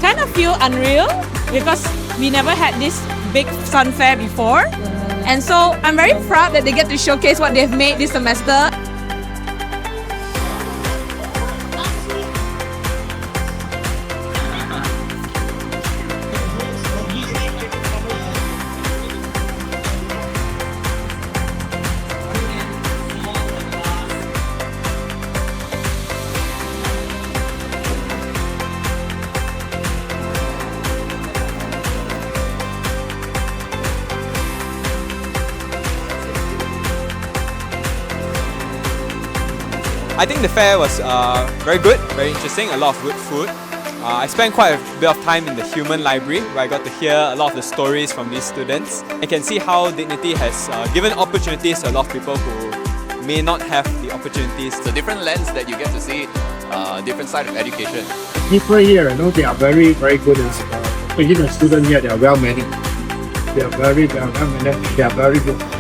kind of feel unreal because we never had this big fun fair before. And so I'm very proud that they get to showcase what they've made this semester. I think the fair was very good, very interesting, a lot of good food. I spent quite a bit of time in the human library where I got to hear a lot of the stories from these students. I can see how Dignity has given opportunities to a lot of people who may not have the opportunities. It's a different lens that you get to see different side of education. People here, they are very, very good. Especially the students here, they are well managed. They are very well managed. They are very good.